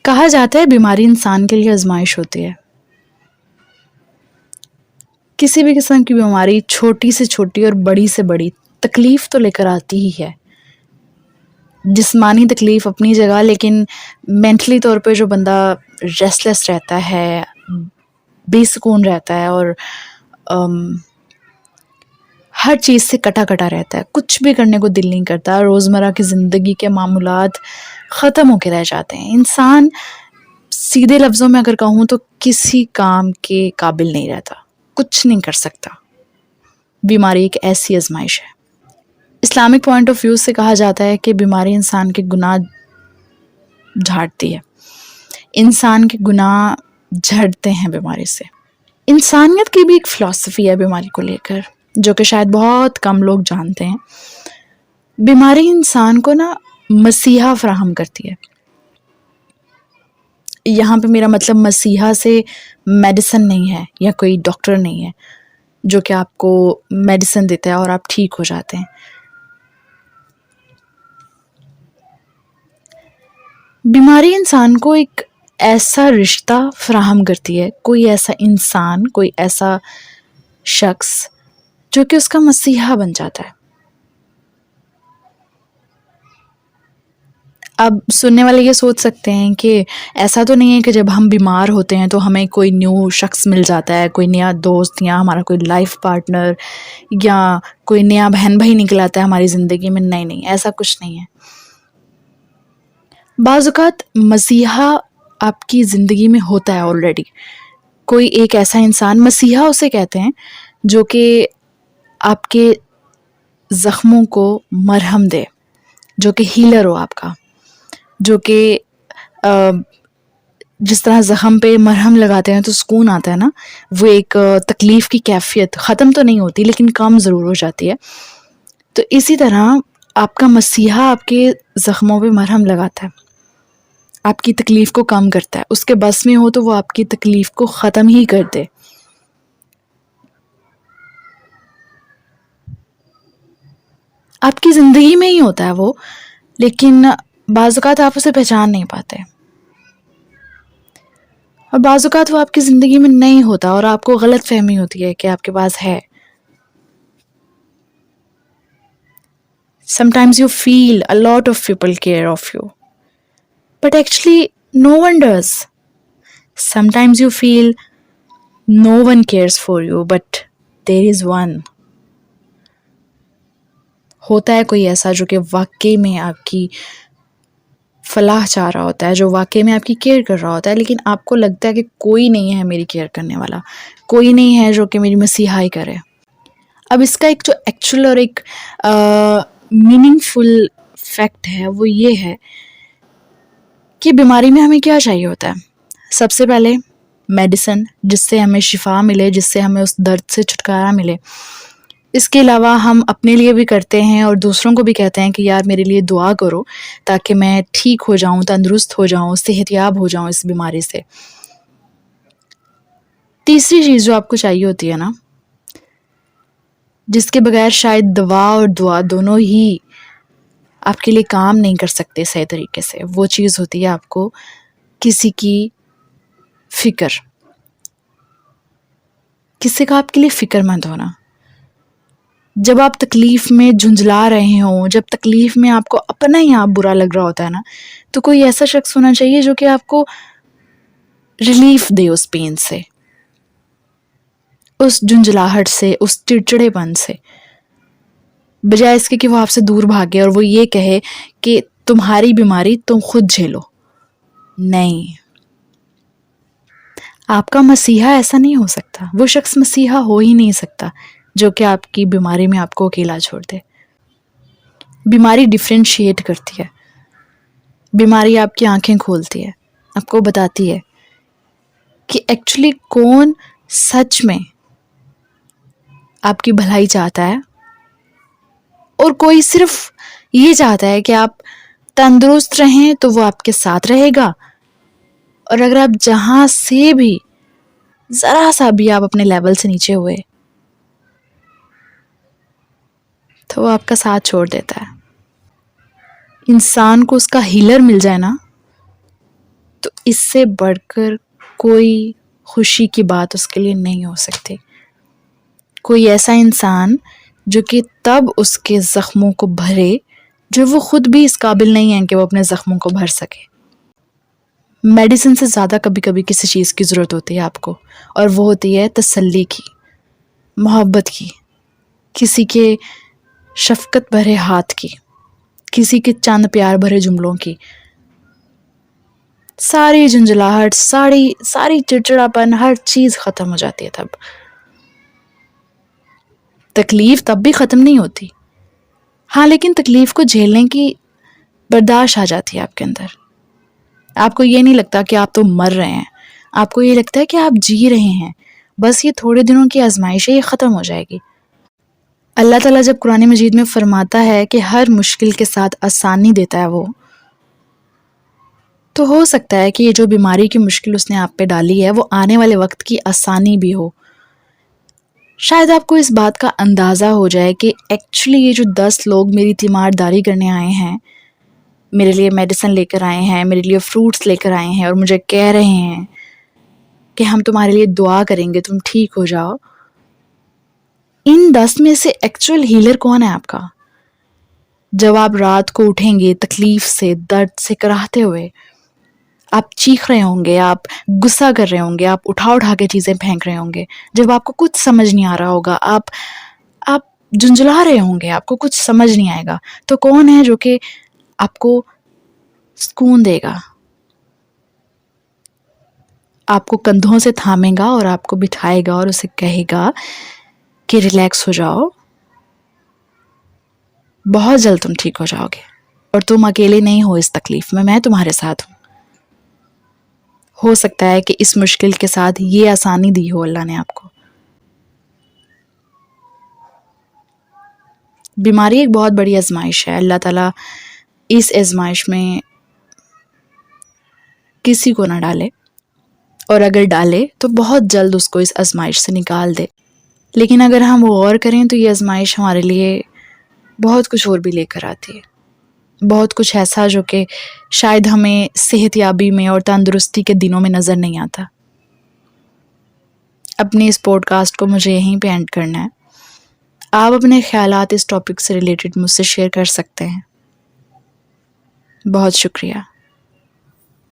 کہا جاتا ہے بیماری انسان کے لیے آزمائش ہوتی ہے. کسی بھی قسم کی بیماری چھوٹی سے چھوٹی اور بڑی سے بڑی تکلیف تو لے کر آتی ہی ہے. جسمانی تکلیف اپنی جگہ، لیکن مینٹلی طور پہ جو بندہ ریسٹلیس رہتا ہے، بے سکون رہتا ہے اور ہر چیز سے کٹا کٹا رہتا ہے، کچھ بھی کرنے کو دل نہیں کرتا، روزمرہ کی زندگی کے معمولات ختم ہو کے رہ جاتے ہیں. انسان سیدھے لفظوں میں اگر کہوں تو کسی کام کے قابل نہیں رہتا، کچھ نہیں کر سکتا. بیماری ایک ایسی آزمائش ہے. اسلامک پوائنٹ آف ویو سے کہا جاتا ہے کہ بیماری انسان کے گناہ جھاڑتی ہے. انسان کے گناہ جھڑتے ہیں بیماری سے. انسانیت کی بھی ایک فلسفی ہے بیماری کو لے کر، جو کہ شاید بہت کم لوگ جانتے ہیں. بیماری انسان کو مسیحا فراہم کرتی ہے. یہاں پہ میرا مطلب مسیحا سے میڈیسن نہیں ہے یا کوئی ڈاکٹر نہیں ہے جو کہ آپ کو میڈیسن دیتا ہے اور آپ ٹھیک ہو جاتے ہیں. بیماری انسان کو ایک ایسا رشتہ فراہم کرتی ہے، کوئی ایسا انسان، کوئی ایسا شخص جو کہ اس کا مسیحا بن جاتا ہے. اب سننے والے یہ سوچ سکتے ہیں کہ ایسا تو نہیں ہے کہ جب ہم بیمار ہوتے ہیں تو ہمیں کوئی نیو شخص مل جاتا ہے، کوئی نیا دوست یا ہمارا کوئی لائف پارٹنر یا کوئی نیا بہن بھائی نکل آتا ہے ہماری زندگی میں. نہیں، ایسا کچھ نہیں ہے. بعض اوقات مسیحا آپ کی زندگی میں ہوتا ہے آلریڈی. کوئی ایک ایسا انسان، مسیحا اسے کہتے ہیں جو کہ آپ کے زخموں کو مرہم دے، جو کہ ہیلر ہو آپ کا، جو کہ جس طرح زخم پہ مرہم لگاتے ہیں تو سکون آتا ہے نا، وہ ایک تکلیف کی کیفیت ختم تو نہیں ہوتی لیکن کم ضرور ہو جاتی ہے. تو اسی طرح آپ کا مسیحا آپ کے زخموں پہ مرہم لگاتا ہے، آپ کی تکلیف کو کم کرتا ہے. اس کے بس میں ہو تو وہ آپ کی تکلیف کو ختم ہی کر دے. آپ کی زندگی میں ہی ہوتا ہے وہ، لیکن بعض اوقات آپ اسے پہچان نہیں پاتے، اور بعض اوقات وہ آپ کی زندگی میں نہیں ہوتا اور آپ کو غلط فہمی ہوتی ہے کہ آپ کے پاس ہے. Sometimes you feel a lot of people care of you, but actually no one does. Sometimes you feel no one cares for you, but there is one. ہوتا ہے کوئی ایسا جو کہ واقعی میں آپ کی فلاح چاہ رہا ہوتا ہے، جو واقعی میں آپ کی کیئر کر رہا ہوتا ہے، لیکن آپ کو لگتا ہے کہ کوئی نہیں ہے میری کیئر کرنے والا، کوئی نہیں ہے جو کہ میری مسیحائی کرے. اب اس کا ایک جو ایکچوئل اور ایک میننگ فل فیکٹ ہے وہ یہ ہے کہ بیماری میں ہمیں کیا چاہیے ہوتا ہے. سب سے پہلے میڈیسن، جس سے ہمیں شفا ملے، جس سے ہمیں اس درد سے چھٹکارا ملے. اس کے علاوہ ہم اپنے لیے بھی کرتے ہیں اور دوسروں کو بھی کہتے ہیں کہ یار میرے لیے دعا کرو تاکہ میں ٹھیک ہو جاؤں، تندرست ہو جاؤں، صحت یاب ہو جاؤں اس بیماری سے. تیسری چیز جو آپ کو چاہیے ہوتی ہے نا، جس کے بغیر شاید دوا اور دعا دونوں ہی آپ کے لیے کام نہیں کر سکتے صحیح طریقے سے، وہ چیز ہوتی ہے آپ کو کسی کی فکر، کسی کا آپ کے لیے فکر مند ہونا. جب آپ تکلیف میں جھنجھلا رہے ہوں، جب تکلیف میں آپ کو اپنا ہی آپ برا لگ رہا ہوتا ہے نا، تو کوئی ایسا شخص ہونا چاہیے جو کہ آپ کو ریلیف دے اس پین سے، اس جھنجھلاہٹ سے، اس چڑچڑے پن سے، بجائے اس کے کہ وہ آپ سے دور بھاگے اور وہ یہ کہے کہ تمہاری بیماری تم خود جھیلو. نہیں، آپ کا مسیحا ایسا نہیں ہو سکتا، وہ شخص مسیحا ہو ہی نہیں سکتا جو کہ آپ کی بیماری میں آپ کو اکیلا چھوڑ دے. بیماری ڈیفرینشیٹ کرتی ہے، بیماری آپ کی آنکھیں کھولتی ہے، آپ کو بتاتی ہے کہ ایکچولی کون سچ میں آپ کی بھلائی چاہتا ہے اور کوئی صرف یہ چاہتا ہے کہ آپ تندرست رہیں تو وہ آپ کے ساتھ رہے گا، اور اگر آپ جہاں سے بھی ذرا سا بھی آپ اپنے لیول سے نیچے ہوئے تو وہ آپ کا ساتھ چھوڑ دیتا ہے. انسان کو اس کا ہیلر مل جائے نا تو اس سے بڑھ کر کوئی خوشی کی بات اس کے لیے نہیں ہو سکتی. کوئی ایسا انسان جو کہ تب اس کے زخموں کو بھرے جو وہ خود بھی اس قابل نہیں ہے کہ وہ اپنے زخموں کو بھر سکے. میڈیسن سے زیادہ کبھی کبھی کسی چیز کی ضرورت ہوتی ہے آپ کو، اور وہ ہوتی ہے تسلی کی، محبت کی، کسی کے شفقت بھرے ہاتھ کی، کسی کے چند پیار بھرے جملوں کی. ساری جھنجھلاہٹ، ساری چڑچڑاپن، ہر چیز ختم ہو جاتی ہے تب. تکلیف تب بھی ختم نہیں ہوتی، ہاں، لیکن تکلیف کو جھیلنے کی برداشت آ جاتی ہے آپ کے اندر. آپ کو یہ نہیں لگتا کہ آپ تو مر رہے ہیں، آپ کو یہ لگتا ہے کہ آپ جی رہے ہیں، بس یہ تھوڑے دنوں کی آزمائش ہے، یہ ختم ہو جائے گی. اللہ تعالیٰ جب قرآن مجید میں فرماتا ہے کہ ہر مشکل کے ساتھ آسانی دیتا ہے وہ، تو ہو سکتا ہے کہ یہ جو بیماری کی مشکل اس نے آپ پہ ڈالی ہے وہ آنے والے وقت کی آسانی بھی ہو. شاید آپ کو اس بات کا اندازہ ہو جائے کہ ایکچولی یہ جو 10 لوگ میری تیمارداری کرنے آئے ہیں، میرے لیے میڈیسن لے کر آئے ہیں، میرے لیے فروٹس لے کر آئے ہیں اور مجھے کہہ رہے ہیں کہ ہم تمہارے لیے دعا کریں گے، تم ٹھیک ہو جاؤ، ان 10 میں سے ایکچوئل ہیلر کون ہے آپ کا؟ جب آپ رات کو اٹھیں گے تکلیف سے، درد سے کراہتے ہوئے، آپ چیخ رہے ہوں گے، آپ غصہ کر رہے ہوں گے، آپ اٹھا کے چیزیں پھینک رہے ہوں گے، جب آپ کو کچھ سمجھ نہیں آ رہا ہوگا، آپ جھنجھلا رہے ہوں گے، آپ کو کچھ سمجھ نہیں آئے گا، تو کون ہے جو کہ آپ کو سکون دے گا؟ آپ کو کندھوں سے تھامے گا اور آپ کو بٹھائے گا اور اسے کہے گا کہ ریلیکس ہو جاؤ، بہت جلد تم ٹھیک ہو جاؤ گے، اور تم اکیلے نہیں ہو اس تکلیف میں تمہارے ساتھ ہوں. ہو سکتا ہے کہ اس مشکل کے ساتھ یہ آسانی دی ہو اللہ نے آپ کو. بیماری ایک بہت بڑی آزمائش ہے. اللہ تعالیٰ اس آزمائش میں کسی کو نہ ڈالے، اور اگر ڈالے تو بہت جلد اس کو اس آزمائش سے نکال دے. لیکن اگر ہم غور کریں تو یہ آزمائش ہمارے لیے بہت کچھ اور بھی لے کر آتی ہے، بہت کچھ ایسا جو کہ شاید ہمیں صحت یابی میں اور تندرستی کے دنوں میں نظر نہیں آتا. اپنی اس پوڈ کاسٹ کو مجھے یہیں پہ اینڈ کرنا ہے. آپ اپنے خیالات اس ٹاپک سے ریلیٹڈ مجھ سے شیئر کر سکتے ہیں. بہت شکریہ.